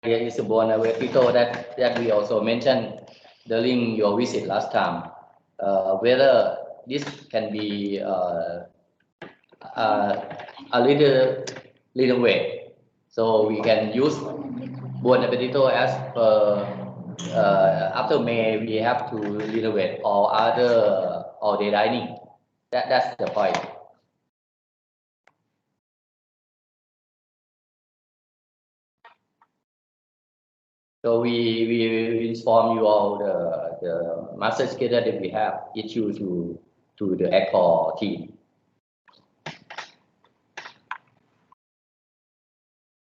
is a Buonaventura that we also mentioned during your visit last time. Whether this can be a little way, so we can use Buon Appetito as after May we have to renovate all other all-day dining. That's the point. So we inform you all the master schedule that we have issued to the Accor team.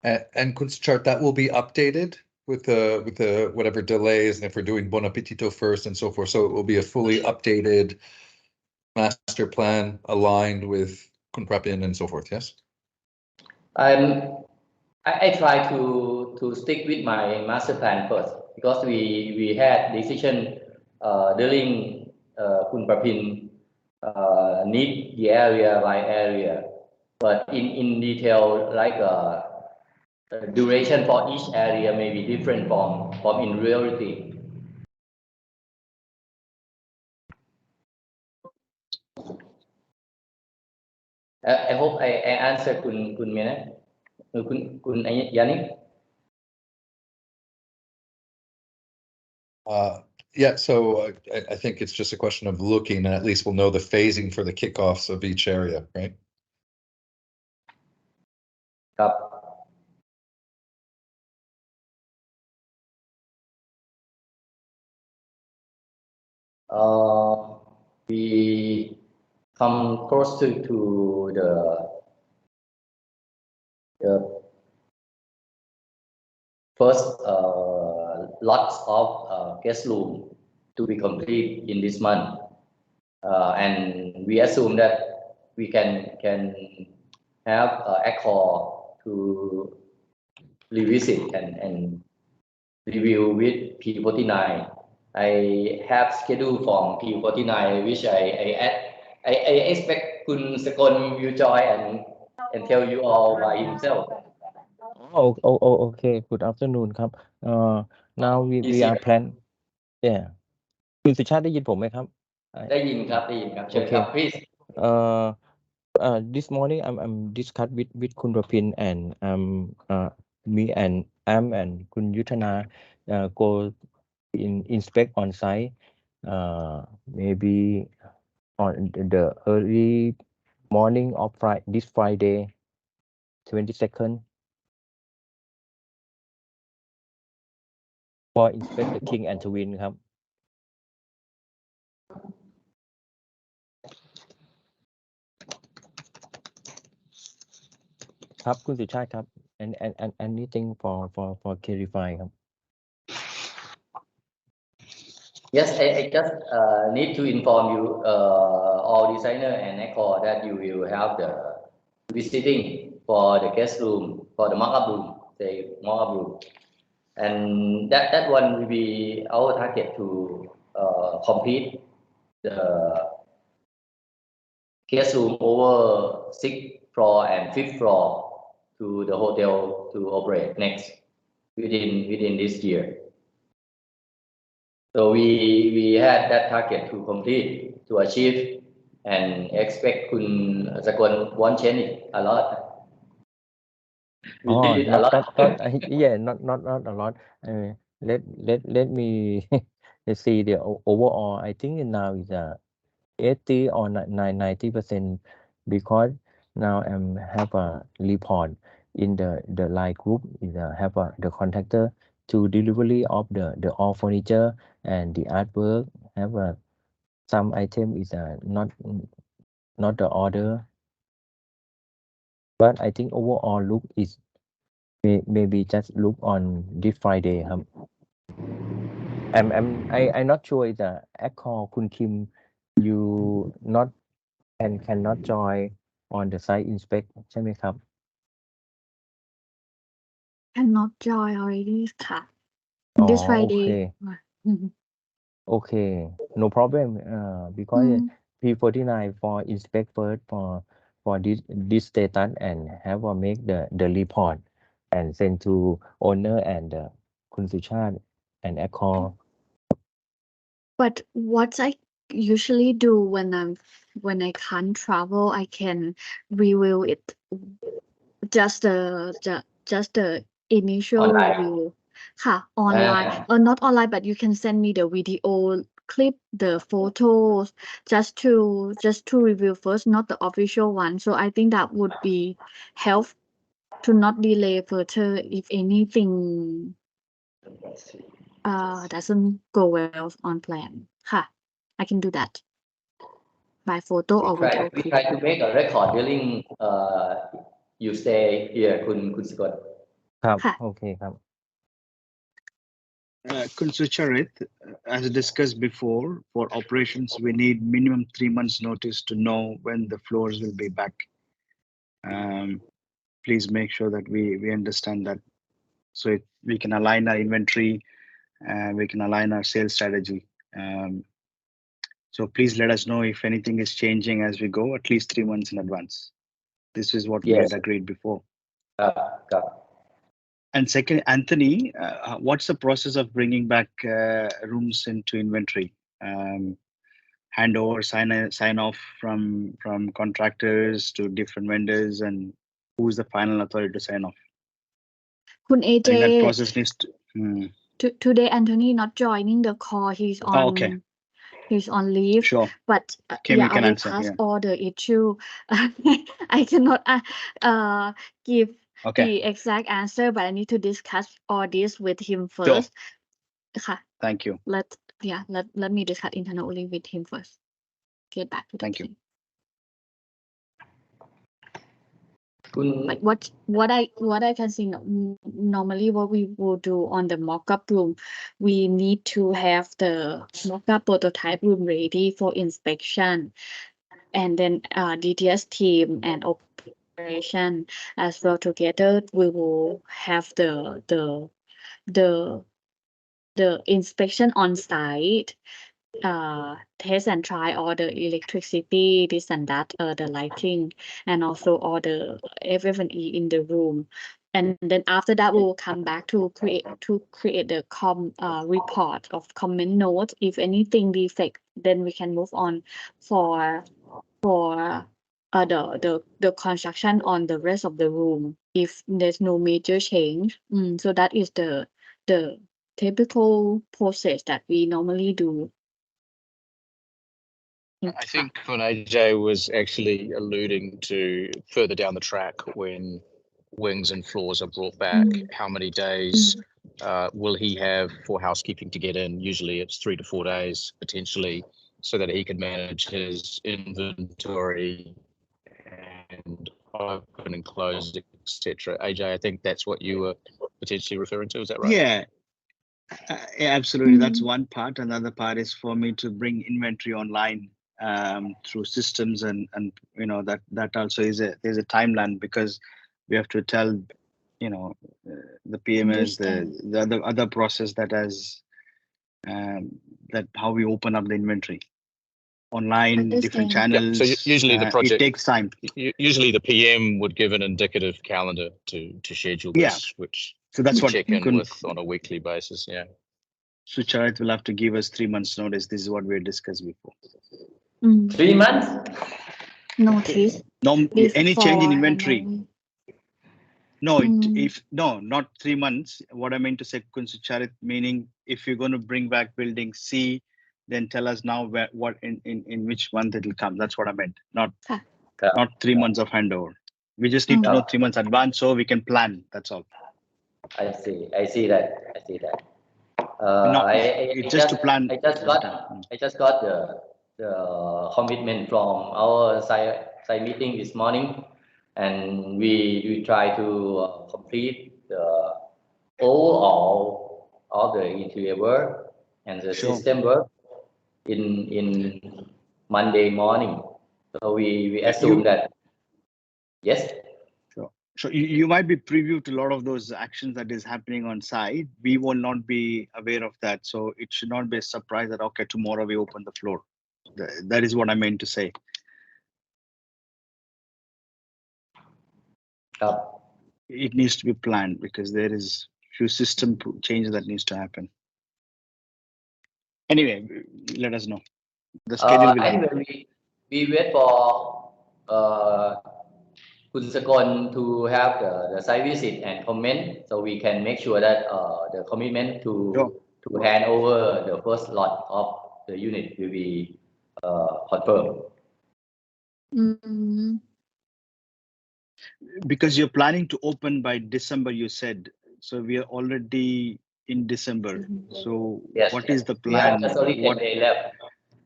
And Kunz chart that will be updated with the whatever delays, and if we're doing Buon Appetito first and so forth, so it will be a fully updated master plan aligned with Khun Prapin and so forth. Yes. I try to stick with my master plan first because we had decision during Khun Prapin need the area by area, but in detail like duration for each area may be different from in reality. I hope I answered Kun Mena, Kun Yannick. Yeah, so I think it's just a question of looking, and at least we'll know the phasing for the kickoffs of each area, right? We come close to the first lots of guest room to be complete in this month, and we assume that we can have Accor to revisit and review with P49. I have scheduled from P49, which I expect Kun Sakon will join and tell you all by himself. Okay. Good afternoon ครับ now we are plan yeah คุณสุชาติได้ยินผมไหมครับ ได้ยินครับเชิญครับ please this morning I'm discuss with Khun Prapin and me and and Khun Yuthana go inspect on site maybe on the early morning of this Friday 22nd for inspect the King and Twin ครับ ครับคุณสุชาติครับ and anything for clarify ครับ Yes, I just need to inform you all designer and Accor that you will have the visiting for the guest room, for the mock-up room, and that one will be our target to complete the guest room over 6th floor and 5th floor to the hotel to operate next within this year. So we had that target to complete, to achieve, and expect Kun Sakon won't change it a lot. We did it a lot. Yeah, not a lot. Let me see the overall. I think now is 80 or 90% because now have a report in the line group is have the contractor to delivery of the all furniture and the artwork have some item is not the order, but I think overall look is maybe just look on this Friday ครับ I'm not sure is Accor Kun Kim you not and cannot join on the site inspect ใช่ไหมครับ cannot join already ค่ะ this Friday okay no problem because P49 for inspect first for this status and have make the report and send to owner and คุณสุชาติ and Accor. But what I usually do when I can't travel, I can review it just the initial Online. review. ค่ะ online not online, but you can send me the video clip, the photos, just to review first, not the official one. So I think that would be help to not delay further if anything doesn't go well on plan. ค่ะ I can do that by photo or video We clip. try to make a record during you stay here คุณสกล ครับ ค่ะ โอเคครับ Khun Sucharit, as discussed before, for operations, we need minimum 3 months notice to know when the floors will be back. Please make sure that we understand that, so we can align our inventory and we can align our sales strategy. So please let us know if anything is changing as we go, at least 3 months in advance. This is what we Yes. had agreed before. ครับ And second, Anthony, what's the process of bringing back rooms into inventory? Handover, sign off from contractors to different vendors, and who's the final authority to sign off? คุณ I think that AJ process needs to. today Anthony not joining the call. He's on okay. He's on leave. Sure. But Kim, yeah, you I can will answer, pass yeah. all the issue. I cannot give Okay. the exact answer, but I need to discuss all this with him Sure. first. ค่ะ Thank you. Let me discuss internally with him first. Get back to the Thank you. thing. คุณ Like what I can see normally what we will do on the mock-up room, we need to have the mock-up prototype room ready for inspection, and then DTS team and operation as well together, we will have the inspection on site, test and try all the electricity, this and that, the lighting, and also all the FF&E in the room. And then after that, we will come back to create the report of comment notes. If anything defect, then we can move on for the construction on the rest of the room if there's no major change. So that is the typical process that we normally do. I think when AJ was actually alluding to further down the track when wings and floors are brought back, how many days will he have for housekeeping to get in? Usually it's 3 to 4 days potentially, so that he can manage his inventory and open and close, etc. AJ, I think that's what you were potentially referring to. Is that right? Yeah. Yeah, absolutely. That's one part. Another part is for me to bring inventory online through systems, and that also there's a timeline, because we have to tell the PMS the other process that has that how we open up the inventory online, different channels. So usually the project it takes time. Usually the PM would give an indicative calendar to schedule this, which so that's we what check in with on a weekly basis. Yeah. Sucharit will have to give us 3 months notice. This is what we had discussed before. 3 months Notice. No, any change in before inventory. No, Mm. not 3 months. What I meant to say, Khun Sucharit, meaning if you're going to bring back building C, then tell us now what in which month it will come. That's what I meant. Not 3 months of handover. We just need to know 3 months advance so we can plan. That's all. I see that. It's just to plan. I just got the commitment from our site meeting this morning, and we try to complete the all of the interior work and the system work in Monday morning. So we assume that yes. So you might be privy to a lot of those actions that is happening on site. We will not be aware of that. So it should not be a surprise that, okay, tomorrow we open the floor. That is what I meant to say. it needs to be planned because there is few system changes that needs to happen. Anyway, let us know. The schedule will happen. Anyway, we wait for Kun Sakon to have the site visit and comment, so we can make sure that the commitment Sure. to hand over the first lot of the unit will be confirmed. Mm, Because you're planning to open by December, you said. So we are already in December. So Yes, what yes. is the We have plan? just only 10 What, days left.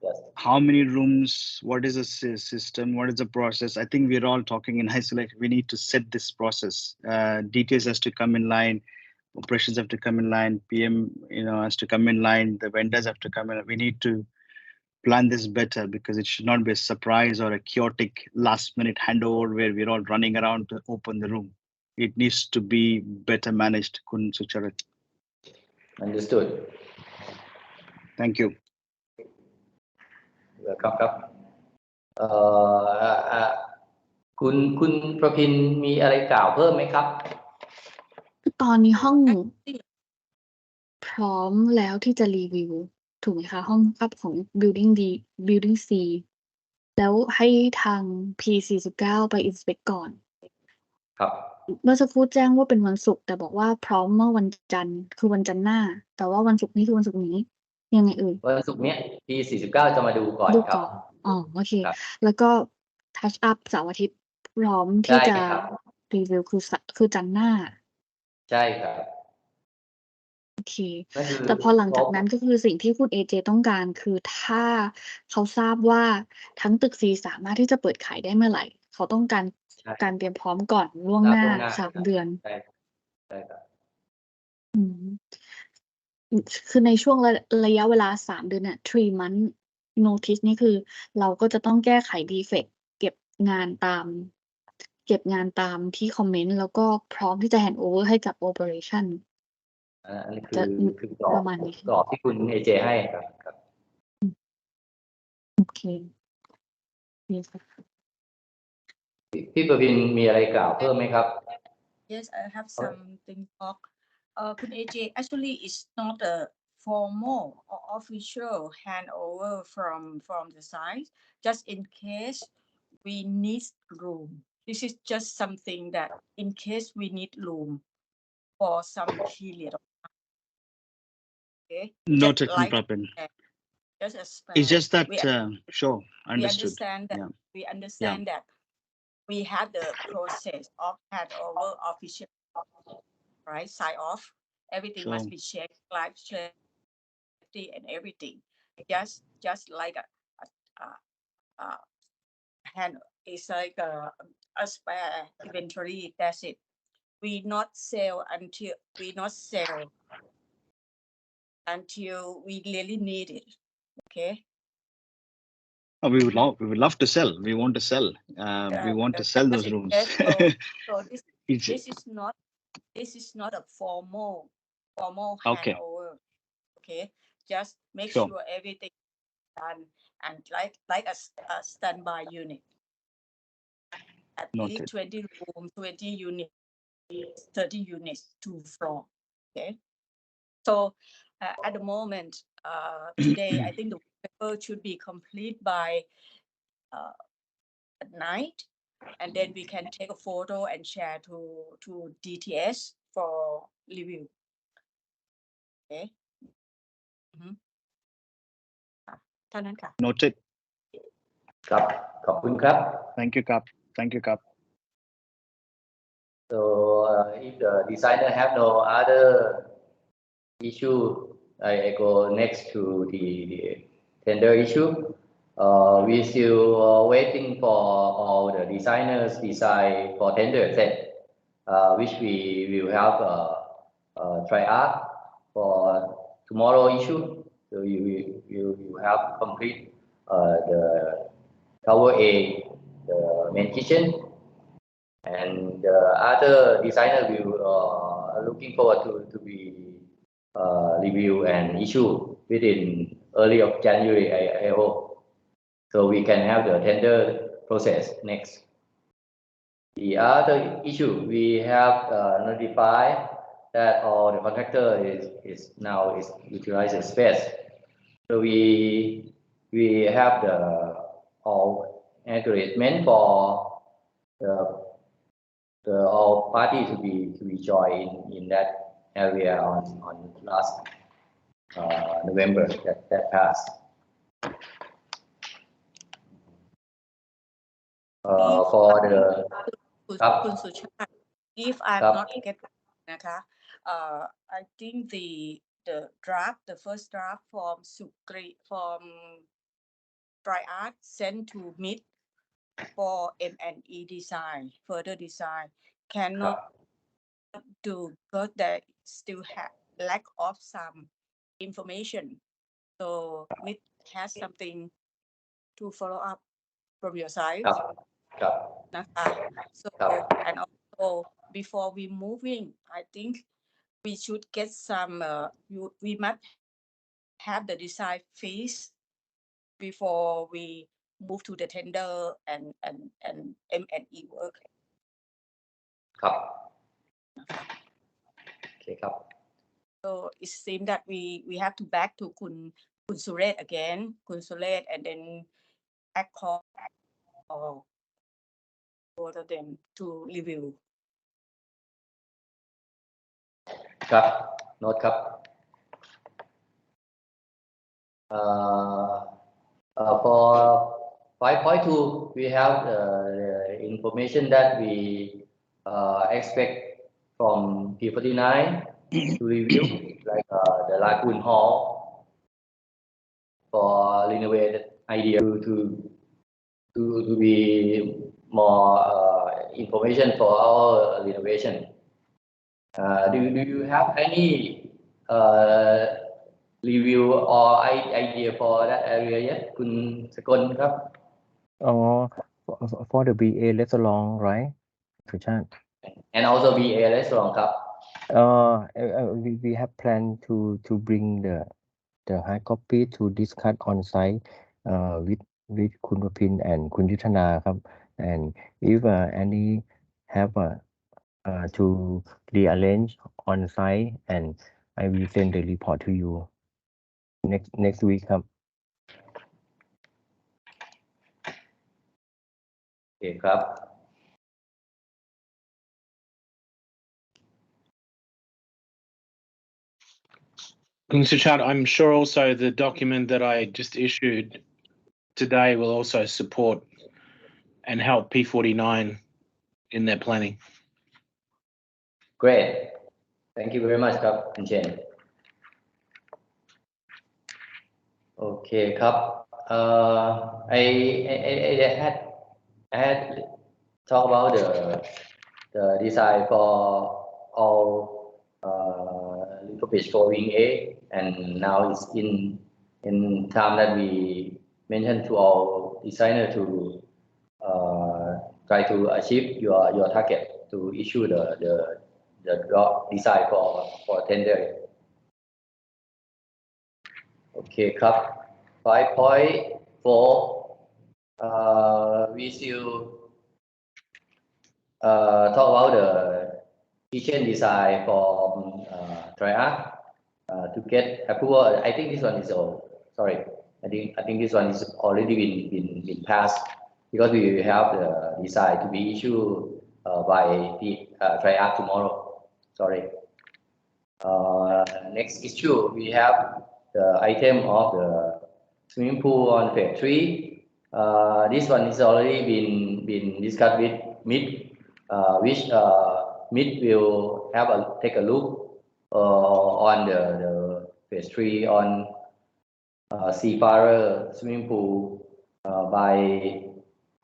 Yes. how many rooms? What is the system? What is the process? I think we're all talking in isolation. We need to set this process. Details has to come in line. Operations have to come in line. PM, has to come in line. The vendors have to come in. We need to plan this better because it should not be a surprise or a chaotic last minute handover where we're all running around to open the room. It needs to be better managed, Kun Sucharit. Understood. Thank you. Welcome ครับคุณประพินมีอะไรกล่าวเพิ่มไหมครับ ตอนนี้ห้องพร้อมแล้วที่จะรีวิวถูกไหมคะห้องอัพของ building D building C แล้วให้ทาง P49 ไป inspect ก่อน ครับ เมื่อสักครู่แจ้งว่าเป็นวันศุกร์แต่บอกว่าพร้อมเมื่อวันจันทร์คือวันจันทร์หน้า แต่ว่าวันศุกร์นี้คือวันศุกร์นี้ยังไงเอ่ย วันศุกร์เนี้ย P49 จะมาดูก่อน ดู ครับ ก่อนอ๋อโอเค ครับ แล้วก็ touch up เสาร์อาทิตย์พร้อมที่ ได้ จะ ครับ รีวิวคือจันทร์หน้า ใช่ครับ โอเค นั่นคือ แต่พอหลังจากนั้นก็คือสิ่งที่คุณเอเจต้องการคือถ้าเขาทราบว่าทั้งตึกซีสามารถที่จะเปิดขายได้เมื่อไหร่ เขาต้องการ ใช่ การเตรียมพร้อมก่อนล่วง ทราบ หน้า ล่วงหน้า 3 เดือน ใช่ครับใช่ครับ อืมคือในช่วงระยะเวลา3 เดือนน่ะ3 month notice นี่คือ เราก็จะต้องแก้ไข defect เก็บงานตามที่คอมเมนต์แล้วก็พร้อมที่จะ hand over ให้กับ operation อันนี้ จะ คือกรอบ ประมาณนี้ กรอบที่คุณเอเจให้ครับครับ โอเคนี่ค่ะ พี่ประพินมีอะไรกล่าวเพิ่มไหมครับ Yes, I have something talk. Kun AJ, actually, it's not a formal or official handover from the site. Just in case we need room. This is just something that in case we need room for some period of time. Okay. Noted, Just no like problem. just a spare. It's just that, sure, we understood. understand that Yeah. we understand that we have the process of handover official, right? Sign off. Everything must Sure. be checked, live safety and everything. Just like a hand is like a spare inventory. That's it. We not sell until we really need it. Okay. Oh, we would love to sell. We want to sell. We want to sell those That's it. rooms. Yes, so It's- this is not a formal Okay. handover. Okay, just make Sure. sure everything is done and like a standby unit. At Noted. least 20 rooms, 20 units, 30 units, 2 floor. Okay. So at the moment, today I think the paper should be complete by at night, and then we can take a photo and share to DTS for review. Okay. เท่านั้นค่ะ Noted. ครับ ขอบคุณครับ Thank you, Kap. Thank you, Kap. So if the designer have no other issue, I go next to the tender issue. We still waiting for all the designers design for tender set, which we will have triad for tomorrow issue. So you have complete the tower A, the main kitchen. And the other designer will looking forward to be review and issue within early of January, I hope. So we can have the tender process next. The other issue, we have notified that all the contractor is now utilizing space. So we have the all agreement for the all party to be joined in that area on last November that passed. For the คุณสุชาติ if I'm ครับ not get นะคะ I think the draft, the first draft from Triad sent to MIT for M&E design, further design, cannot do because they still have lack of some information. So MIT has something to follow up from your side. ครับ นะคะ so and also before we moving I think we should get some we must have the design phase before we move to the tender and M&E work ครับโอเคครับ so it seems that we have to back to คุณสุเรศ again คุณสุเรศ and then accord both of them to review ครับโน้ตครับfor 5.2 we have the information that we expect from P49 to review like the Lagoon Hall for renovated idea to be more information for our renovation. Do you have any review or idea for that area yet คุณสกลครับ for the BA restaurant, right? Suchat. and also BA restaurant ครับ We have planned to bring the hard copy to discuss on site with Kun Prapin and Kun Yuthana ครับ and if any have to rearrange on site and I will send the report to you next week ครับ โอเคครับ Kun Suchat, I'm sure also the document that I just issued today will also support and help P49 in their planning. Great. Thank you very much ครับคุณเชน Okay ครับ I had talk about the design for all Linkopage for Wing A, and now it's in time that we mentioned to all designer to try to achieve your target to issue the design for tender. Okay ครับ 5.4 we still talk about the kitchen design for Triad to get approval. I think this one is sorry. I think this one is already been passed because we have the design to be issued by the Triad tomorrow. Sorry. Next issue we have the item of the swimming pool on phase 3. This one is already been discussed with MIT, which MIT will take a look on the phase 3 on Seafarer swimming pool by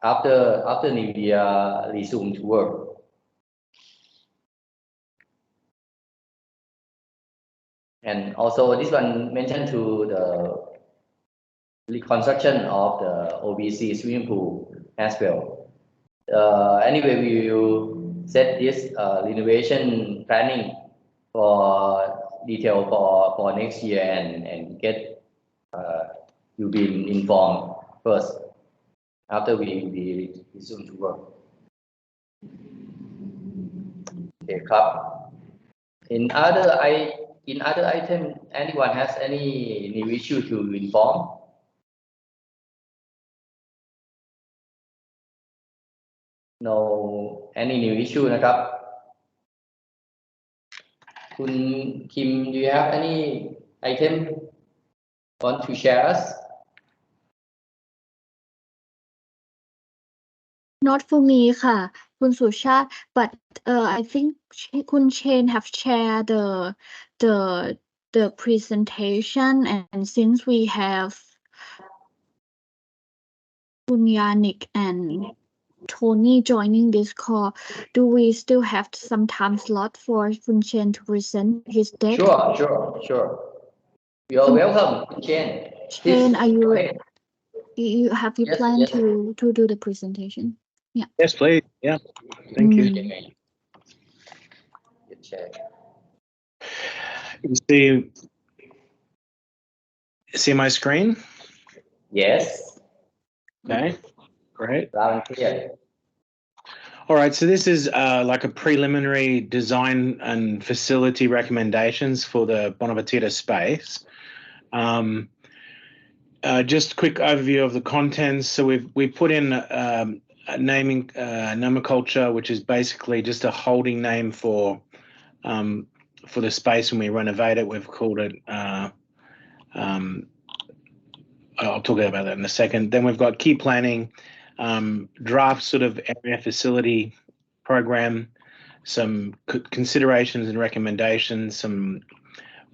after New Year resume to work. And also this one mentioned to the reconstruction of the OBC swimming pool as well. Anyway, we will set this renovation planning for detail for next year and get you been informed first after we resume to work. Okay, ครับ In other item, anyone has any new issue to inform? No, any new issue นะครับ คุณ Kim, do you have any item want to share us? Not for me ค่ะ คุณสุชาติ but I think คุณ Shane have shared the presentation, and since we have คุณ Yannick and Tony joining this call, do we still have some time slot for คุณ Shane to present his deck? Sure. You are welcome, Chen. Shane, are you go ahead. have you Yes, planned yes. to do the presentation? Yes, please. Yeah. Thank you. Good check. You see my screen? Yes, Okay, great. loud and clear. All right, so this is like a preliminary design and facility recommendations for the Bonapetita space. Just quick overview of the contents. So we put in a naming nomenclature, which is basically just a holding name for the space when we renovate it. We've called it. I'll talk about that in a second. Then we've got key planning, draft sort of area facility program, some considerations and recommendations, some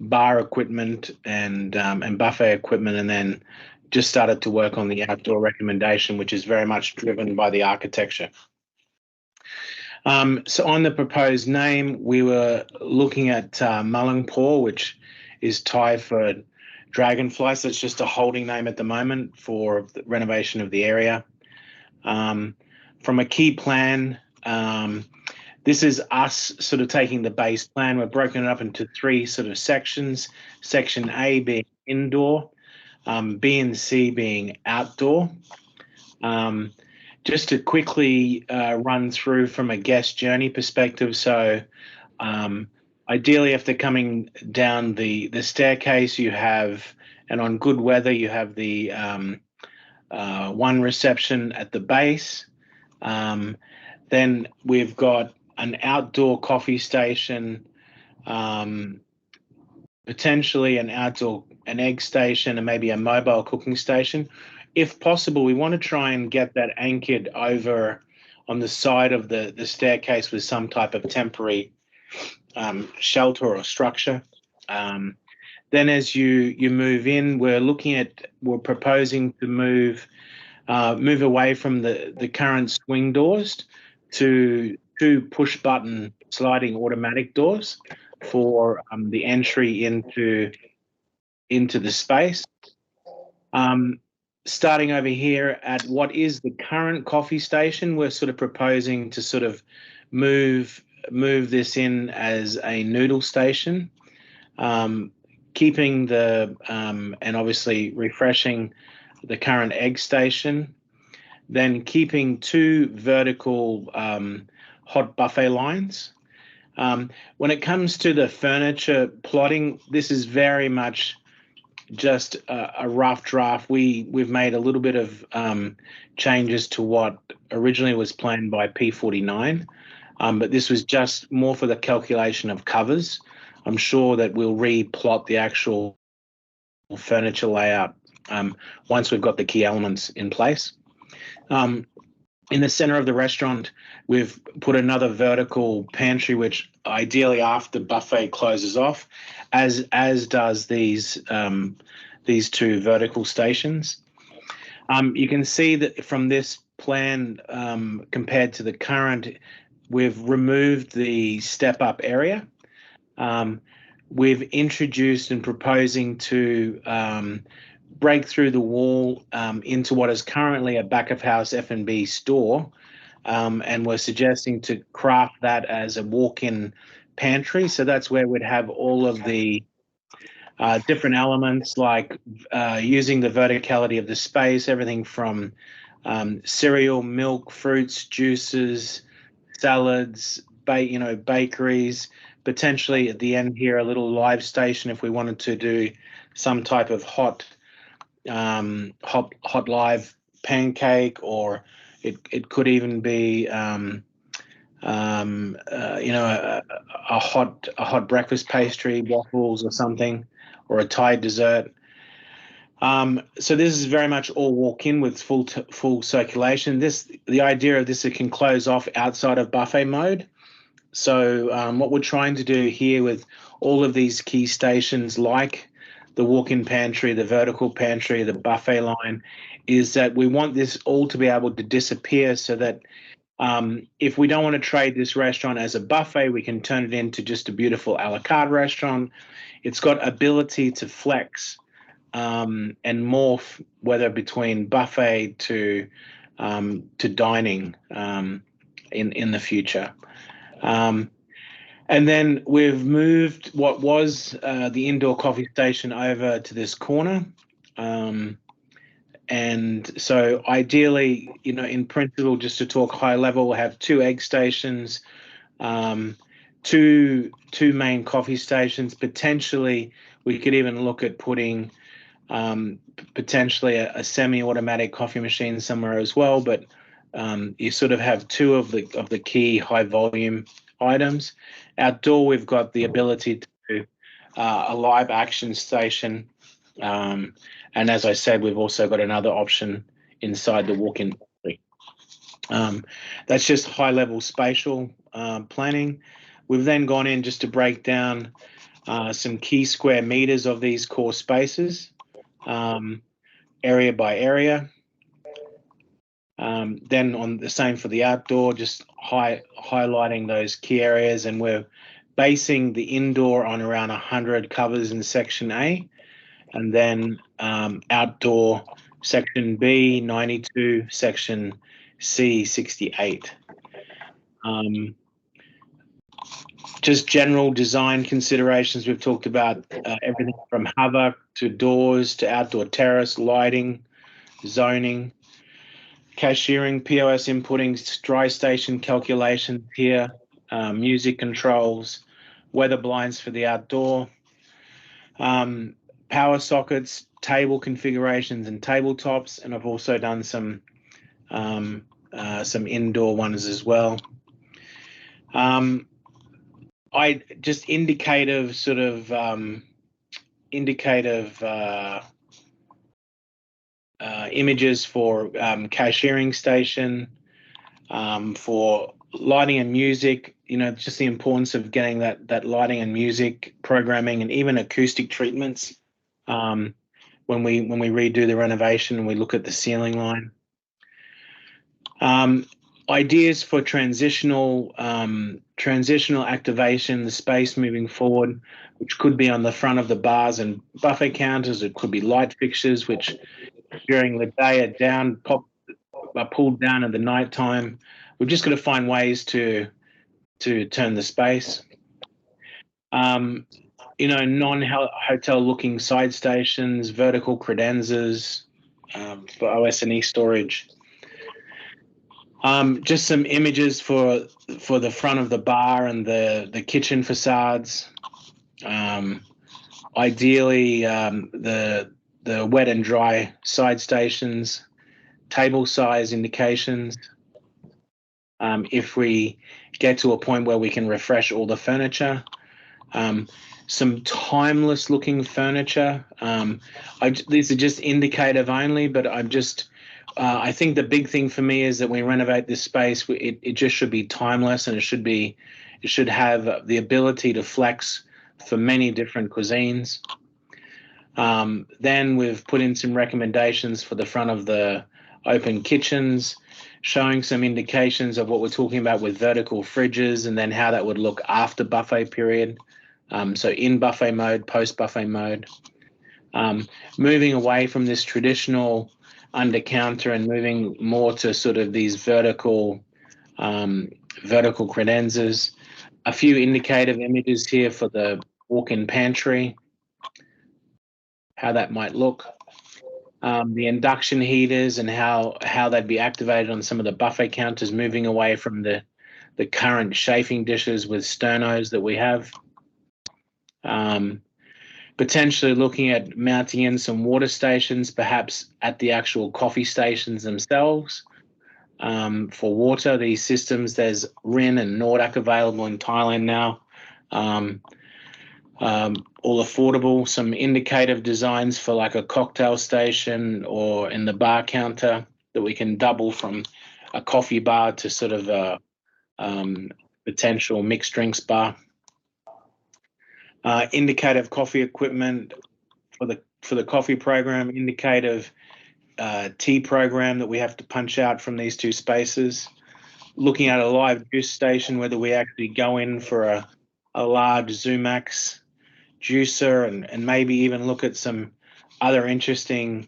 bar equipment and buffet equipment, and then just started to work on the outdoor recommendation, which is very much driven by the architecture. So on the proposed name, we were looking at Malangpor, which is Thai for dragonfly. So it's just a holding name at the moment for the renovation of the area. From a key plan, this is us sort of taking the base plan. We're broken it up into 3 sort of sections. Section A being indoor, B and C being outdoor. Just to quickly run through from a guest journey perspective. So ideally, after coming down the staircase, you have, and on good weather, you have the one reception at the base. Then we've got an outdoor coffee station, potentially an egg station, and maybe a mobile cooking station. If possible, we want to try and get that anchored over on the side of the staircase with some type of temporary shelter or structure. Then as you move in, we're proposing to move away from the current swing doors to 2 push button sliding automatic doors for the entry into the space. Starting over here at what is the current coffee station, we're sort of proposing to sort of move this in as a noodle station, keeping and obviously refreshing the current egg station, then keeping 2 vertical hot buffet lines. When it comes to the furniture plotting, this is very much just a rough draft. We've made a little bit of changes to what originally was planned by P49, but this was just more for the calculation of covers. I'm sure that we'll replot the actual furniture layout once we've got the key elements in place. In the center of the restaurant, we've put another vertical pantry, which ideally after buffet closes off, as does these 2 vertical stations. You can see that from this plan, compared to the current, we've removed the step-up area. We've introduced and proposing to break through the wall into what is currently a back-of-house F&B store, and we're suggesting to craft that as a walk-in pantry. So that's where we'd have all of the different elements, like using the verticality of the space, everything from cereal, milk, fruits, juices, salads, bakeries, potentially at the end here, a little live station if we wanted to do some type of hot live pancake, or it could even be a hot breakfast pastry, waffles or something, or a Thai dessert. So this is very much all walk-in with full circulation. The idea of this, it can close off outside of buffet mode. So what we're trying to do here with all of these key stations, like the walk-in pantry, the vertical pantry, the buffet line, is that we want this all to be able to disappear, so that if we don't want to trade this restaurant as a buffet, we can turn it into just a beautiful a la carte restaurant. It's got ability to flex and morph, whether between buffet to dining in the future. And then we've moved what was the indoor coffee station over to this corner. And so ideally, in principle, just to talk high level, we'll have 2 egg stations, two main coffee stations. Potentially, we could even look at putting potentially a semi-automatic coffee machine somewhere as well. But you sort of have 2 of the key high volume items. Outdoor, we've got the ability to do a live action station. And as I said, we've also got another option inside the walk-in. That's just high-level spatial planning. We've then gone in just to break down some key square meters of these core spaces, area by area. Then on the same for the outdoor, just highlighting those key areas, and we're basing the indoor on around 100 covers in section A, and then outdoor section B 92, section C 68. Just general design considerations, we've talked about everything from hover to doors to outdoor terrace, lighting, zoning, cashiering, POS inputting, dry station calculations here, music controls, weather blinds for the outdoor, power sockets, table configurations and tabletops, and I've also done some indoor ones as well. I just indicative images for cashiering station, for lighting and music, just the importance of getting that lighting and music programming, and even acoustic treatments when we redo the renovation and we look at the ceiling line. Ideas for transitional activation, the space moving forward, which could be on the front of the bars and buffet counters. It could be light fixtures, which during the day are pulled down at the night time. We've just got to find ways to turn the space. Non-hotel looking side stations, vertical credenzas for OS&E storage. Just some images for the front of the bar and the kitchen facades. Ideally, the wet and dry side stations, table size indications. If we get to a point where we can refresh all the furniture, some timeless looking furniture. These are just indicative only, but I think the big thing for me is that when we renovate this space, it just should be timeless, and it should have the ability to flex for many different cuisines. Then we've put in some recommendations for the front of the open kitchens, showing some indications of what we're talking about with vertical fridges, and then how that would look after buffet period. So in buffet mode, post buffet mode, moving away from this traditional under counter and moving more to sort of these vertical credenzas. A few indicative images here for the walk-in pantry, how that might look. The induction heaters and how they'd be activated on some of the buffet counters, moving away from the the current chafing dishes with sternos that we have. Potentially looking at mounting in some water stations, perhaps at the actual coffee stations themselves. For water, these systems, there's Rin and Nordac available in Thailand now. All affordable, some indicative designs for like a cocktail station or in the bar counter that we can double from a coffee bar to sort of a potential mixed drinks bar. Indicative coffee equipment for the coffee program, indicative tea program that we have to punch out from these two spaces. Looking at a live juice station, whether we actually go in for a large Zumax juicer and maybe even look at some other interesting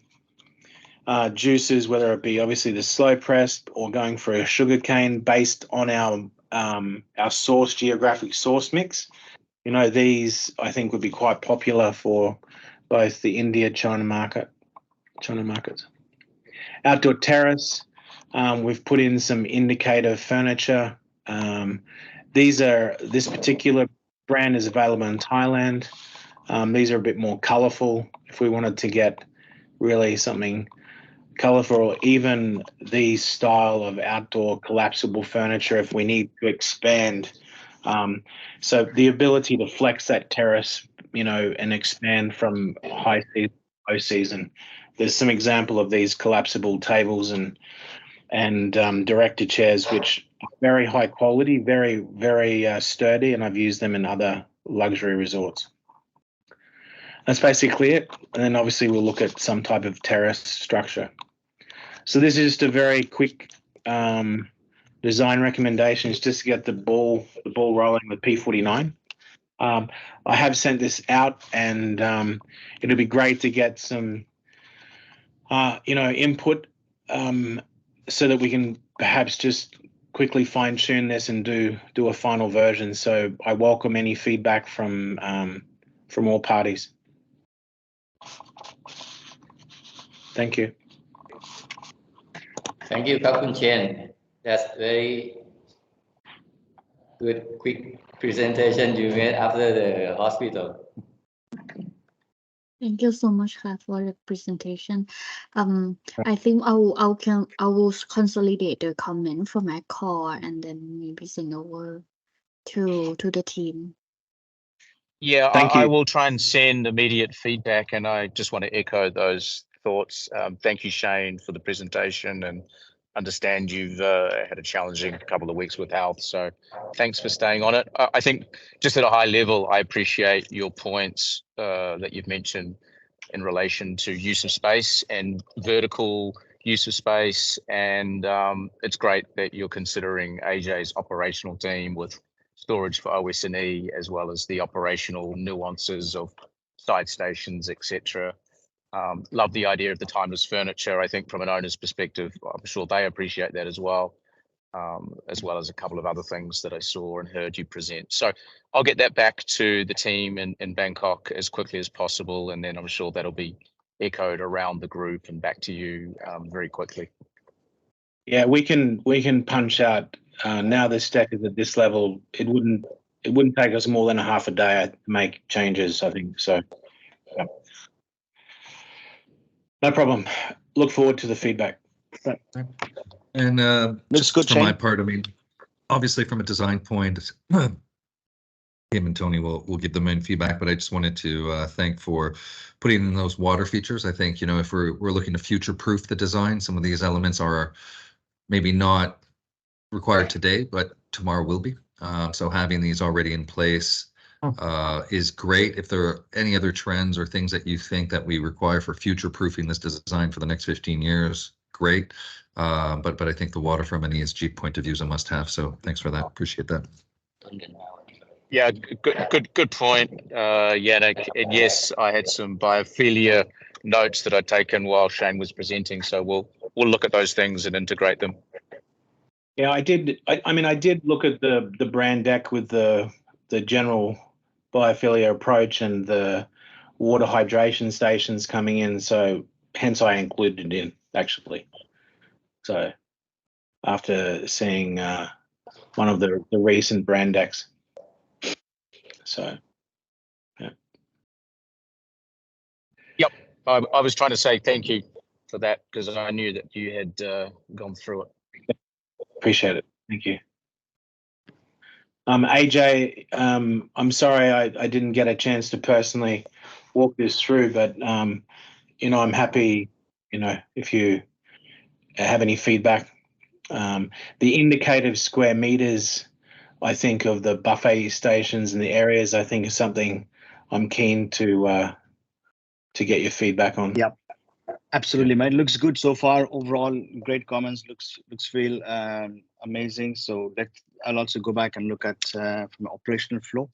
juices, whether it be obviously the slow pressed or going for a sugarcane based on our geographic source mix. You know, these I think would be quite popular for both the India, China markets. Outdoor terrace, we've put in some indicative furniture. This particular brand is available in Thailand. These are a bit more colorful. If we wanted to get really something colorful, or even these style of outdoor collapsible furniture, if we need to expand. So the ability to flex that terrace, you know, and expand from high season to low season. There's some example of these collapsible tables and director chairs, which are very high quality, very, very sturdy, and I've used them in other luxury resorts. That's basically it. And then obviously we'll look at some type of terrace structure. So this is just a very quick design recommendations just to get the ball rolling with P49. I have sent this out, and it'll be great to get some input so that we can perhaps just quickly fine tune this and do a final version. So I welcome any feedback from all parties. Thank you. Thank you, Khun Chen. That's very good, quick presentation you made after the hospital. Thank you so much, Ka, for the presentation. I think I will consolidate the comment from my core and then maybe send over to the team. Yeah, Thank I you. will try and send immediate feedback, and I just want to echo those thoughts. Thank you, Shane, for the presentation, and understand you've had a challenging couple of weeks with health, so thanks for staying on it. I think just at a high level, I appreciate your points that you've mentioned in relation to use of space and vertical use of space, and it's great that you're considering AJ's operational team with storage for OS&E, as well as the operational nuances of side stations, etc. Love the idea of the timeless furniture. I think from an owner's perspective, I'm sure they appreciate that as well as a couple of other things that I saw and heard you present. So I'll get that back to the team in Bangkok as quickly as possible, and then I'm sure that'll be echoed around the group and back to you very quickly. Yeah, we can punch out. Now the stack is at this level. It wouldn't take us more than a half a day to make changes, I think. So yeah. No problem. Look forward to the feedback. And Looks just good, for my Shane. part, I mean, obviously from a design point, him and Tony will give the main feedback, but I just wanted to thank for putting in those water features. I think, you know, if we're looking to future-proof the design, some of these elements are maybe not required today, but tomorrow will be. So having these already in place is great. If there are any other trends or things that you think that we require for future-proofing this design for the next 15 years, great. But I think the water from an ESG point of view is a must-have. So thanks for that. Appreciate that. Yeah, good point, Yannick. And yes, I had some biophilia notes that I'd taken while Shane was presenting. So we'll look at those things and integrate them. Yeah, I did. I mean, I did look at the brand deck with the general biophilia approach and the water hydration stations coming in. So hence I included it in, actually. So after seeing one of the recent brand decks. So, I was trying to say thank you for that because I knew that you had gone through it. appreciate it. Thank you. AJ, I'm sorry I didn't get a chance to personally walk this through, but you know, I'm happy, you know, if you have any feedback. The indicative square meters, I think, of the buffet stations and the areas, I think is something I'm keen to get your feedback on. Yep. Absolutely, man. Looks good so far. Overall, great comments. Looks feel amazing. So I'll also go back and look at from an operational flow.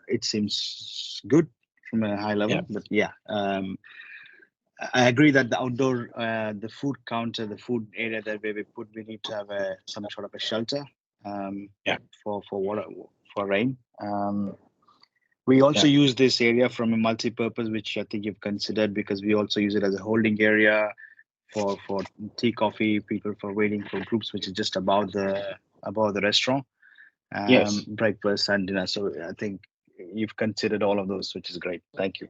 It seems good from a high level, but yeah, I agree that the outdoor, the food counter, the food area that we need to have some sort of a shelter. For water, for rain. We also use this area from a multi-purpose, which I think you've considered, because we also use it as a holding area for tea, coffee, people for waiting for groups, which is just above the restaurant. Breakfast and dinner. So I think you've considered all of those, which is great. Thank you.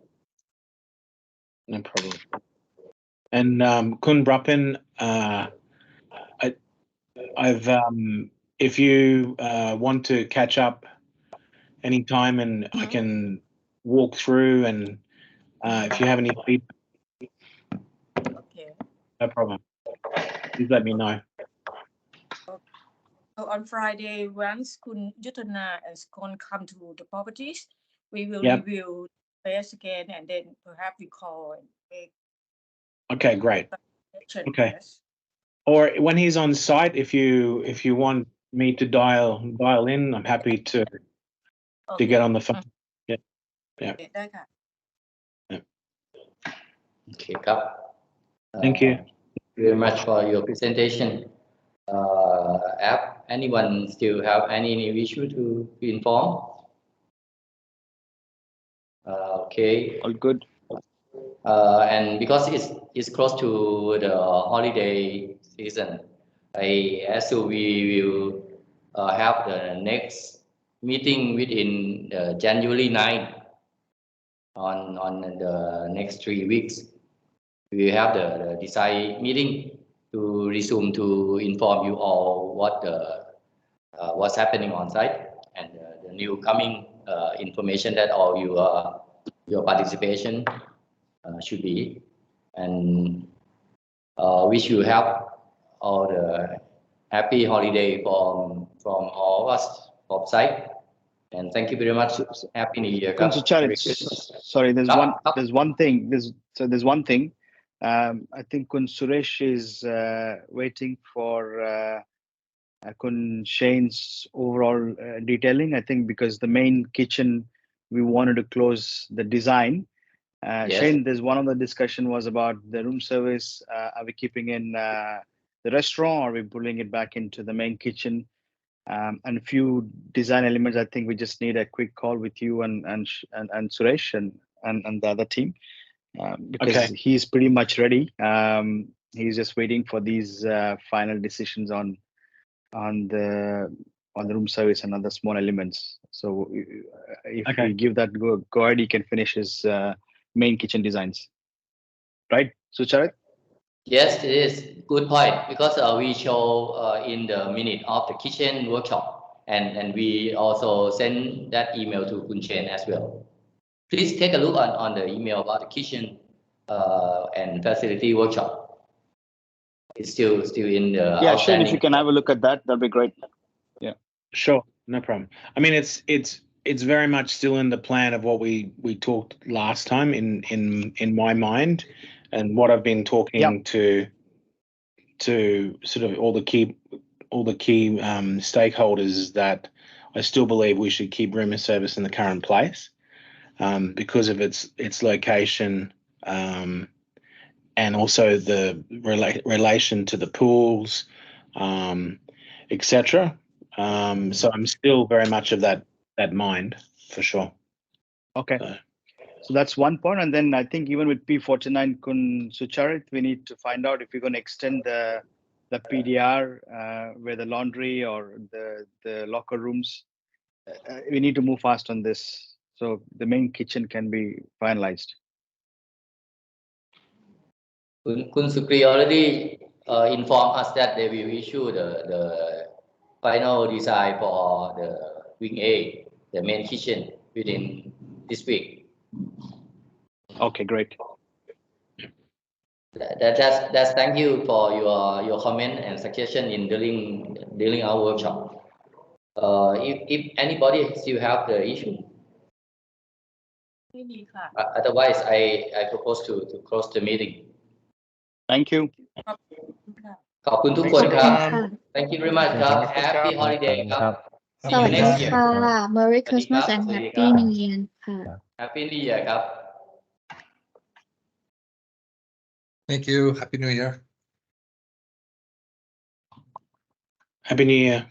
No problem. And Kun Brapin, I've if you want to catch up anytime, and I can walk through, and if you have any feedback, Okay. no problem. Please let me know. So on Friday, once Kun Yutana and Skon come to the properties, we will review the space again, and then perhaps we call and make. Okay, great. Okay. Yes. Or when he's on site, if you want me to dial in, I'm happy to get on the phone. Yeah. Okay,ได้ค่ะ. Okay, Kap. Thank you. Very much for your presentation. App, anyone still have any new issue to be informed? Okay. All good. And because it's close to the holiday season, I assume we will have the next meeting within January 9 on the next 3 weeks. We will have the design meeting to resume to inform you all what's happening on site and the new coming information that all your participation should be, and wish you have all the happy holiday from all of us from site, and thank you very much. Happy New Year. Sorry, there's one thing. There's one thing. I think Kun Suresh is waiting for Kun Shane's overall detailing. I think because the main kitchen, we wanted to close the design. Yes. Shane, there's one of the discussion was about the room service. Are we keeping in the restaurant, or are we pulling it back into the main kitchen? And a few design elements. I think we just need a quick call with you and Suresh and the other team, because he's pretty much ready. He's just waiting for these final decisions on the room service and other small elements. So if we give that go ahead, he can finish his main kitchen designs, right? So Charit? Yes, it is good point, because we show in the minute of the kitchen workshop, and we also send that email to Kun Chen as well. Please take a look on the email about the kitchen and facility workshop. It's still in the Shane, outstanding. if you can have a look at that, that'd be great. Yeah, sure, no problem. I mean, it's very much still in the plan of what we talked last time in my mind, and what I've been talking to sort of all the key stakeholders is that I still believe we should keep room service in the current place, because of its location, and also the relation to the pools, etc. So I'm still very much of that mind, for sure. Okay. So that's one point. And then I think even with P49 Kun Sucharit, we need to find out if we're going to extend the the PDR, where the laundry or the locker rooms. We need to move fast on this, so the main kitchen can be finalized. Kun Sukri already informed us that they will issue the final design for the wing A, the main kitchen, within this week. Okay, great. That's thank you for your comment and suggestion in during our workshop. If anybody still have the issue, ไม่มีค่ะ otherwise I propose to close the meeting. Thank you. ขอบคุณทุกคนครับ ค่ะ Thank you very much ครับ Happy holiday ครับ ส See you วัสดี next year ค่ะ Merry สวัสดีครับ Christmas and สวัสดี Happy ครับ New Year ค่ะ Happy New Year ครับ Thank you. Happy New Year. Happy New Year.